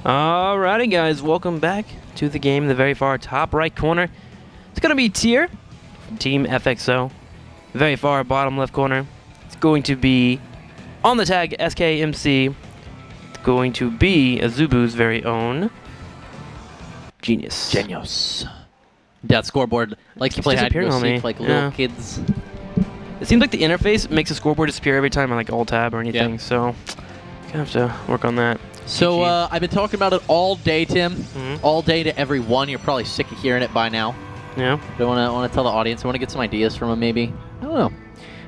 Alrighty guys, welcome back to the game in the very far top right corner. It's going to be Tier from Team FXO. Very far bottom left corner. It's going to be on the tag SKMC. It's going to be Azubu's very own Genius. That scoreboard likes to play hide and go seek like little kids. It seems like the interface makes the scoreboard disappear every time I like alt tab or anything, so gonna have to work on that. So I've been talking about it all day, Tim. All day to everyone. You're probably sick of hearing it by now. Yeah. Don't want to tell the audience. I want to get some ideas from them, maybe. I don't know.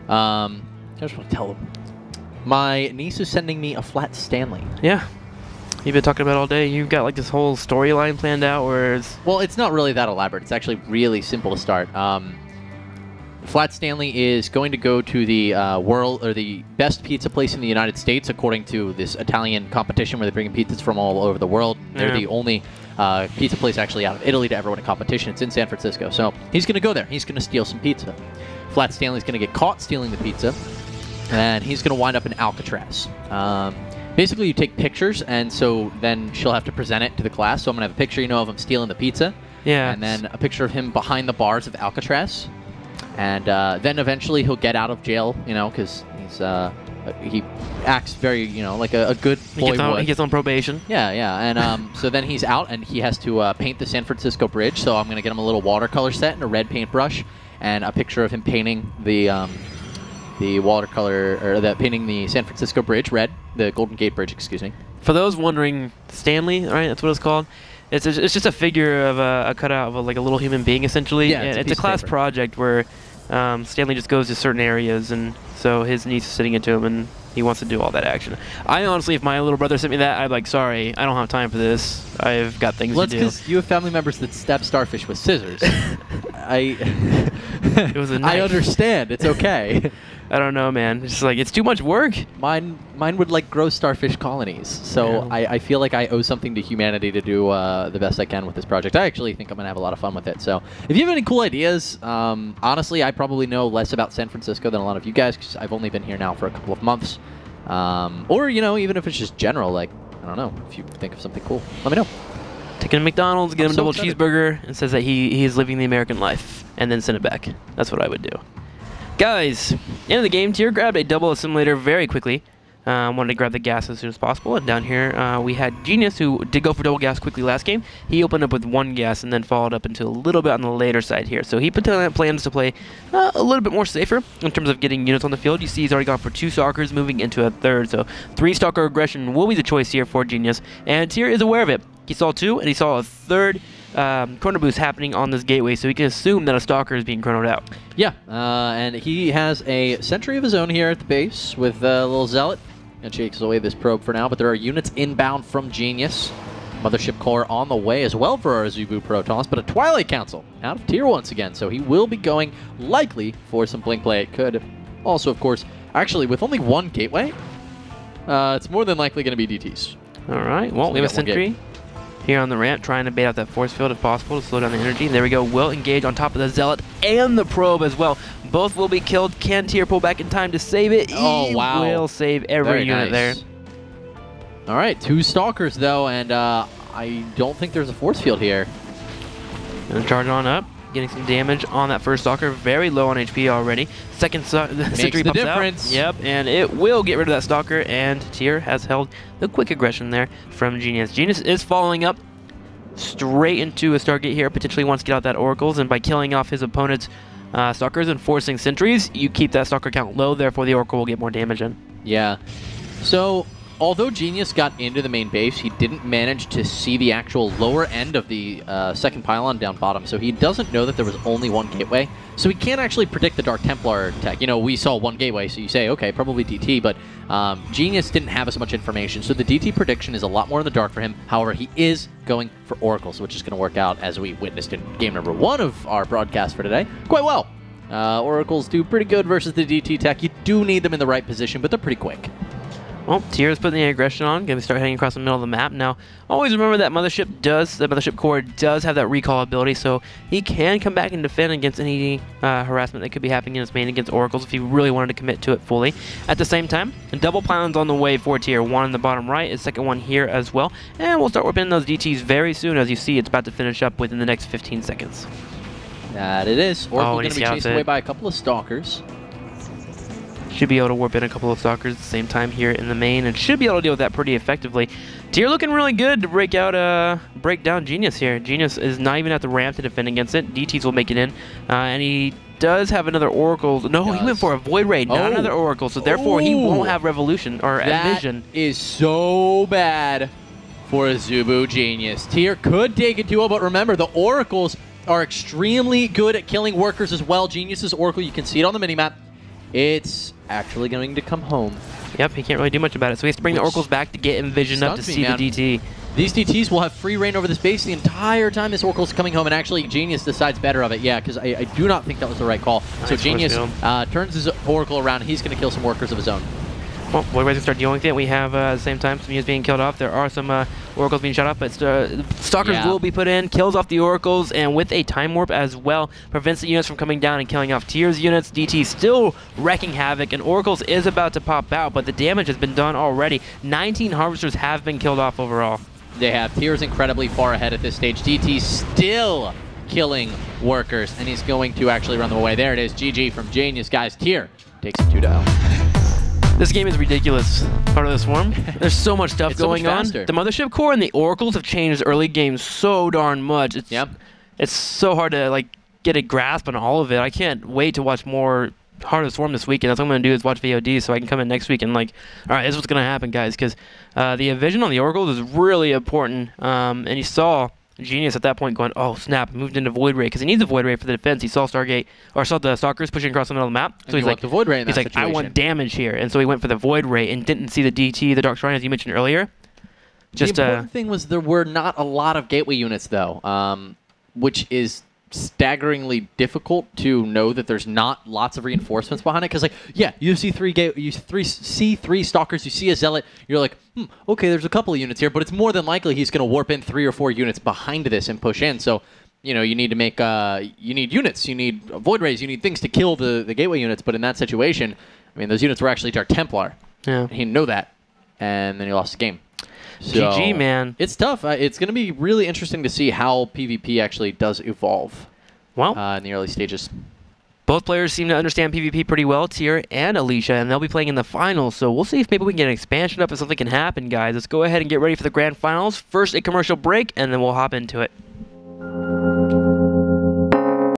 I just want to tell them. My niece is sending me a flat Stanley. Yeah. You've been talking about it all day. You've got like this whole storyline planned out, where it's... Well, it's not really that elaborate. It's actually really simple to start. Flat Stanley is going to go to the the best pizza place in the United States, according to this Italian competition where they bring in pizzas from all over the world. They're the only pizza place actually out of Italy to ever win a competition. It's in San Francisco. So he's going to go there. He's going to steal some pizza. Flat Stanley's going to get caught stealing the pizza, and he's going to wind up in Alcatraz. Basically, you take pictures, and so then she'll have to present it to the class. So I'm going to have a picture, of him stealing the pizza. Yeah. And then a picture of him behind the bars of Alcatraz. And then eventually he'll get out of jail, because he acts very, like a good boy would. He gets on probation. Yeah, yeah. And so then he's out, and he has to paint the San Francisco Bridge. So I'm going to get him a little watercolor set and a red paintbrush, and a picture of him painting the watercolor, or painting the San Francisco Bridge red, the Golden Gate Bridge, excuse me. For those wondering, Stanley, right? That's what it's called. It's just a figure of a cutout of like a little human being, essentially. Yeah, it's a class project where Stanley just goes to certain areas, and so his niece is sitting into him, and he wants to do all that action. I honestly, if my little brother sent me that, I'd be like, sorry, I don't have time for this. I've got things to do. Because you have family members that stab starfish with scissors. It was a knife. I understand. It's okay. I don't know, man. It's just like, it's too much work. Mine would like grow starfish colonies. So yeah. I feel like I owe something to humanity to do the best I can with this project. I actually think I'm going to have a lot of fun with it. So if you have any cool ideas, honestly, I probably know less about San Francisco than a lot of you guys, because I've only been here now for a couple of months. Or, even if it's just general, like, I don't know, if you think of something cool, let me know. Take him to McDonald's, get him a double cheeseburger, and says that he is living the American life, and then send it back. That's what I would do. Guys, end of the game, Tier grabbed a double assimilator very quickly. Wanted to grab the gas as soon as possible. And down here, we had Genius, who did go for double gas quickly last game. He opened up with one gas and then followed up into a little bit on the later side here. So he plans to play a little bit more safer in terms of getting units on the field. You see he's already gone for 2 stalkers, moving into a third. So 3 stalker aggression will be the choice here for Genius. And Tier is aware of it. He saw 2, and he saw a third chrono boost happening on this gateway, so he can assume that a stalker is being chronoed out. Yeah, and he has a sentry of his own here at the base with a little zealot. And shakes away this probe for now, but there are units inbound from Genius. Mothership core on the way as well for our Azubu Protoss, but a Twilight Council out of Tier once again, so he will be going likely for some blink play. It could also, of course, actually with only 1 gateway, it's more than likely going to be DTs. All right, well, we have a sentry here on the ramp, trying to bait out that force field if possible to slow down the energy. There we go. Will engage on top of the Zealot and the Probe as well. Both will be killed. Can Tier pull back in time to save it? Oh, wow. He will save every unit there. All right, 2 Stalkers, though, and I don't think there's a force field here. Gonna charge on up, getting some damage on that first Stalker. Very low on HP already. Second sentry pops out. Yep, and it will get rid of that Stalker, and Tier has held the quick aggression there from Genius. Genius is following up straight into a Stargate here, potentially wants to get out that Oracles, and by killing off his opponent's Stalkers and forcing sentries, you keep that Stalker count low, therefore the Oracle will get more damage in. Yeah. So, although Genius got into the main base, he didn't manage to see the actual lower end of the second pylon down bottom, so he doesn't know that there was only 1 gateway. So he can't actually predict the Dark Templar tech. We saw 1 gateway, so you say, okay, probably DT, but Genius didn't have as much information, so the DT prediction is a lot more in the dark for him. However, he is going for Oracles, which is going to work out, as we witnessed in game number 1 of our broadcast for today, quite well. Oracles do pretty good versus the DT tech. You do need them in the right position, but they're pretty quick. Well, Tier's putting the aggression on, going to start heading across the middle of the map. Now, always remember that Mothership Core does have that recall ability, so he can come back and defend against any harassment that could be happening in his main against Oracles if he really wanted to commit to it fully. At the same time, double pylons on the way for Tier. One in the bottom right, his second one here as well. And we'll start whipping those DTs very soon. As you see, it's about to finish up within the next 15 seconds. That it is. Oracle going to be chased away by a couple of Stalkers. Should be able to warp in a couple of Stalkers at the same time here in the main, and should be able to deal with that pretty effectively. Tier looking really good to break down Genius here. Genius is not even at the ramp to defend against it. DTs will make it in, and he does have another Oracle. No, he went for a Void Ray, not another Oracle, so therefore he won't have Revolution or Vision. That is so bad for a Zubu Genius. Tier could take it 2-0, but remember, the Oracles are extremely good at killing workers as well. Genius's Oracle, you can see it on the minimap. It's actually going to come home. Yep, he can't really do much about it, so he has to bring the Oracles back to get Envision up to see the DT. These DTs will have free reign over this base the entire time this Oracle's coming home, and actually Genius decides better of it. Yeah, because I do not think that was the right call. Nice. So Genius turns his Oracle around. He's going to kill some workers of his own. Well, Void Rays will start dealing with it. We have, at the same time, some units being killed off. There are some Oracles being shot off, but Stalkers will be put in, kills off the Oracles, and with a Time Warp as well, prevents the units from coming down and killing off Tier's units. DT still wrecking havoc, and Oracles is about to pop out, but the damage has been done already. 19 Harvesters have been killed off overall. They have. Tier's incredibly far ahead at this stage. DT still killing workers, and he's going to actually run them away. There it is. GG from Genius, guys. Tier takes it 2-0. This game is ridiculous. Part of the Swarm. There's so much stuff going on. The Mothership Core and the Oracles have changed early games so darn much. It's so hard to get a grasp on all of it. I can't wait to watch more Heart of the Swarm this weekend. That's what I'm going to do is watch VOD so I can come in next week and all right, this is what's going to happen, guys, because the vision on the Oracles is really important. And you saw Genius at that point going, oh snap, moved into Void Ray because he needs a Void Ray for the defense. He saw Stargate, or saw the Stalkers pushing across the middle of the map. So he's like, the Void Ray in that situation. I want damage here, and so he went for the Void Ray and didn't see the DT, the Dark Shrine, as you mentioned earlier. Just the important thing was there were not a lot of gateway units though, which is staggeringly difficult to know that there's not lots of reinforcements behind it. Because you see three Stalkers, you see a Zealot, you're like, okay, there's a couple of units here, but it's more than likely he's going to warp in 3 or 4 units behind this and push in. So, you need to make, you need units, you need Void Rays, you need things to kill the gateway units. But in that situation, I mean, those units were actually Dark Templar. Yeah. And he didn't know that, and then he lost the game. So, GG, man. It's tough. It's going to be really interesting to see how PvP actually does evolve in the early stages. Both players seem to understand PvP pretty well, Tier and Alicia, and they'll be playing in the finals. So we'll see if maybe we can get an expansion up and something can happen, guys. Let's go ahead and get ready for the grand finals. First, a commercial break, and then we'll hop into it.